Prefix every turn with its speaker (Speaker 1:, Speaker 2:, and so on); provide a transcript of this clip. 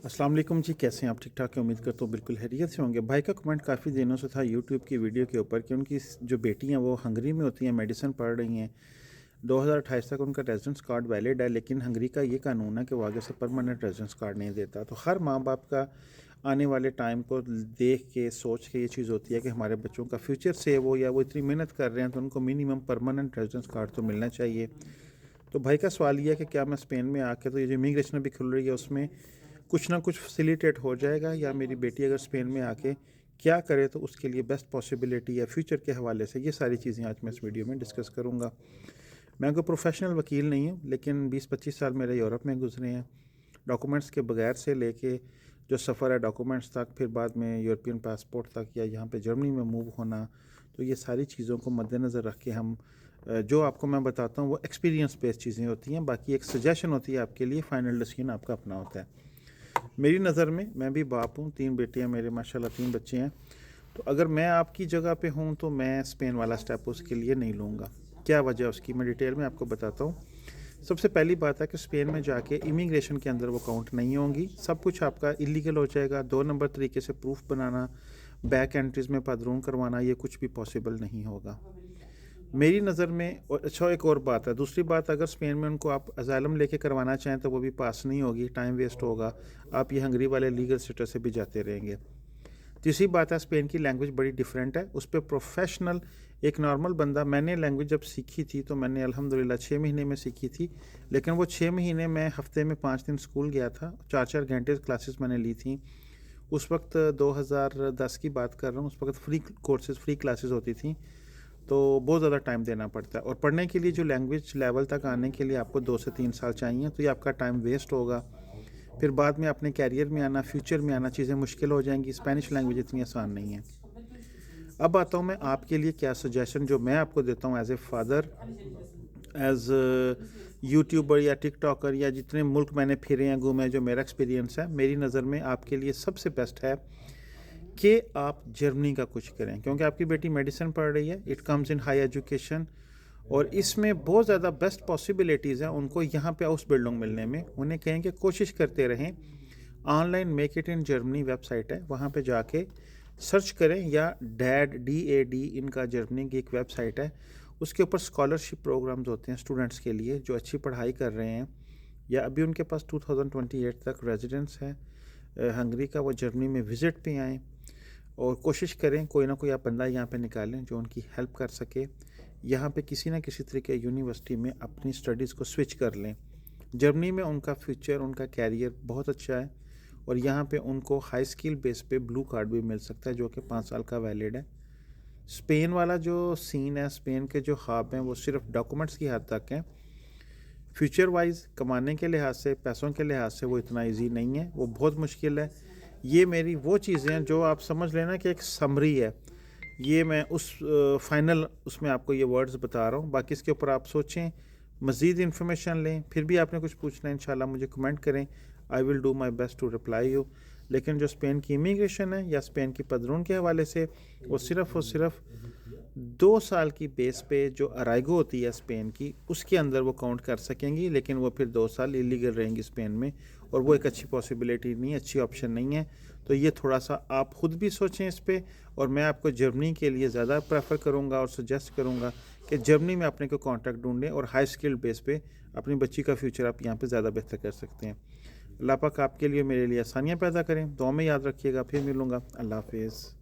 Speaker 1: अस्सलाम वालेकुम जी, कैसे हैं आप? ठीक ठाक है, उम्मीद करता हूँ बिल्कुल खैरियत से होंगे। भाई का कमेंट काफ़ी दिनों से था यूट्यूब की वीडियो के ऊपर कि उनकी जो बेटी हैं वो हंगरी में होती हैं, मेडिसिन पढ़ रही हैं। 2028 तक उनका रेजिडेंस कार्ड वैलिड है, लेकिन हंगरी का ये कानून है कि वो आगे से परमानेंट रेजिडेंस कार्ड नहीं देता। तो हर माँ बाप का आने वाले टाइम को देख के सोच के ये चीज़ होती है कि हमारे बच्चों का फ्यूचर सेव हो, या वो इतनी मेहनत कर रहे हैं तो उनको मिनिमम परमानेंट रेजिडेंस कार्ड तो मिलना चाहिए। तो भाई का सवाल ये है कि क्या मैं स्पेन में आके, तो ये जो इमिग्रेशन अभी खुल रही है उसमें कुछ ना कुछ फैसिलिटेट हो जाएगा, या मेरी बेटी अगर स्पेन में आके क्या करे तो उसके लिए बेस्ट पॉसिबिलिटी या फ्यूचर के हवाले से ये सारी चीज़ें आज मैं इस वीडियो में डिस्कस करूँगा। मैं कोई प्रोफेशनल वकील नहीं हूँ, लेकिन 20-25 साल मेरे यूरोप में गुजरे हैं। डॉक्यूमेंट्स के बगैर से लेके जो सफ़र है डॉक्यूमेंट्स तक, फिर बाद में यूरोपियन पासपोर्ट तक, या यहाँ पे जर्मनी में मूव होना, तो ये सारी चीज़ों को मद्देनज़र रख के हम जो आपको मैं बताता हूँ वो एक्सपीरियंस बेस्ड चीज़ें होती हैं। बाकी एक सजेशन होती है आपके लिए, फ़ाइनल डिसीजन आपका अपना होता है। मेरी नज़र में, मैं भी बाप हूँ, 3 बेटियाँ मेरे माशाल्लाह, 3 बच्चे हैं। तो अगर मैं आपकी जगह पे हूँ तो मैं स्पेन वाला स्टेप उसके लिए नहीं लूँगा। क्या वजह है उसकी, मैं डिटेल में आपको बताता हूँ। सबसे पहली बात है कि स्पेन में जाके इमिग्रेशन के अंदर वो काउंट नहीं होंगी, सब कुछ आपका इलीगल हो जाएगा। 2 नंबर तरीके से प्रूफ बनाना, बैक एंट्रीज़ में पदरून करवाना, ये कुछ भी पॉसिबल नहीं होगा मेरी नज़र में। और अच्छा, एक और बात है, दूसरी बात, अगर स्पेन में उनको आप अजाइलम लेके करवाना चाहें तो वो भी पास नहीं होगी, टाइम वेस्ट होगा। आप ये हंगरी वाले लीगल स्टेटस से भी जाते रहेंगे। तीसरी बात है, स्पेन की लैंग्वेज बड़ी डिफरेंट है, उस पर प्रोफेशनल एक नॉर्मल बंदा, मैंने लैंग्वेज जब सीखी थी तो मैंने अल्हम्दुलिल्लाह 6 महीने में सीखी थी। लेकिन वो 6 महीने मैं हफ्ते में 5 दिन स्कूल गया था, 4-4 घंटे क्लासेस मैंने ली थी। उस वक्त 2010 की बात कर रहा हूँ, उस वक्त फ्री कोर्सेज, फ्री क्लासेस होती थी, तो बहुत ज़्यादा टाइम देना पड़ता है। और पढ़ने के लिए जो लैंग्वेज लेवल तक आने के लिए आपको 2 से 3 साल चाहिए, तो ये आपका टाइम वेस्ट होगा। फिर बाद में अपने कैरियर में आना, फ्यूचर में आना, चीज़ें मुश्किल हो जाएंगी। स्पेनिश लैंग्वेज इतनी आसान नहीं है। अब आता हूँ मैं आपके लिए क्या सजेशन जो मैं आपको देता हूँ as a father, as YouTuber या टिकटॉकर, या जितने मुल्क मैंने फिरे हैं, घूमे, जो मेरा एक्सपीरियंस है, मेरी नज़र में आपके लिए सबसे बेस्ट है कि आप जर्मनी का कुछ करें, क्योंकि आपकी बेटी मेडिसिन पढ़ रही है, it comes in high education, और इसमें बहुत ज़्यादा बेस्ट पॉसिबिलिटीज़ हैं उनको यहाँ पे हाउस बिल्डिंग मिलने में। उन्हें कहें कि कोशिश करते रहें। Online make it in Germany website है, वहाँ पे जाके सर्च करें, या DAD इनका जर्मनी की एक वेबसाइट है, उसके ऊपर स्कॉलरशिप प्रोग्राम्स होते हैं स्टूडेंट्स के लिए जो अच्छी पढ़ाई कर रहे हैं, या अभी उनके पास 2028 तक रेजिडेंस है हंगरी का, वो जर्मनी में विज़िट पे आएँ और कोशिश करें कोई ना कोई आप बंदा यहाँ पे निकालें जो उनकी हेल्प कर सके। यहाँ पे किसी ना किसी तरीके यूनिवर्सिटी में अपनी स्टडीज़ को स्विच कर लें। जर्मनी में उनका फ्यूचर, उनका कैरियर बहुत अच्छा है, और यहाँ पे उनको हाई स्किल बेस पे ब्लू कार्ड भी मिल सकता है जो कि 5 साल का वैलिड है। स्पेन वाला जो सीन है, स्पेन के जो ख्वाब हैं वो सिर्फ डॉक्यूमेंट्स की हद तक हैं। फ्यूचर वाइज कमाने के लिहाज से, पैसों के लिहाज से वो इतना इजी नहीं है, वो बहुत मुश्किल है। ये मेरी वो चीज़ें हैं जो आप समझ लेना कि एक समरी है। ये मैं उस फाइनल उसमें आपको ये वर्ड्स बता रहा हूँ, बाकी इसके ऊपर आप सोचें, मज़ीद इन्फॉर्मेशन लें। फिर भी आपने कुछ पूछना है इंशाल्लाह मुझे कमेंट करें, I will do my best to reply you. लेकिन जो स्पेन की इमिग्रेशन है या स्पेन की पदरून के हवाले से, वो सिर्फ़ और सिर्फ 2 साल की बेस पे जो अराइगो होती है स्पेन की, उसके अंदर वो काउंट कर सकेंगी, लेकिन वो फिर 2 साल इलीगल रहेंगी स्पेन में, और वो एक अच्छी पॉसिबिलिटी नहीं है, अच्छी ऑप्शन नहीं है। तो ये थोड़ा सा आप ख़ुद भी सोचें इस पे, और मैं आपको जर्मनी के लिए ज़्यादा प्रेफर करूँगा और सजेस्ट करूँगा कि जर्मनी में अपने को कॉन्ट्रैक्ट ढूंढें, और हाई स्किल्ड बेस पे अपनी बच्ची का फ्यूचर आप यहाँ पे ज़्यादा बेहतर कर सकते हैं। अल्लाह पाक आपके लिए, मेरे लिए आसानियाँ पैदा करें। दुआ में याद रखिएगा। फिर मिलूँगा। अल्लाह हाफिज़।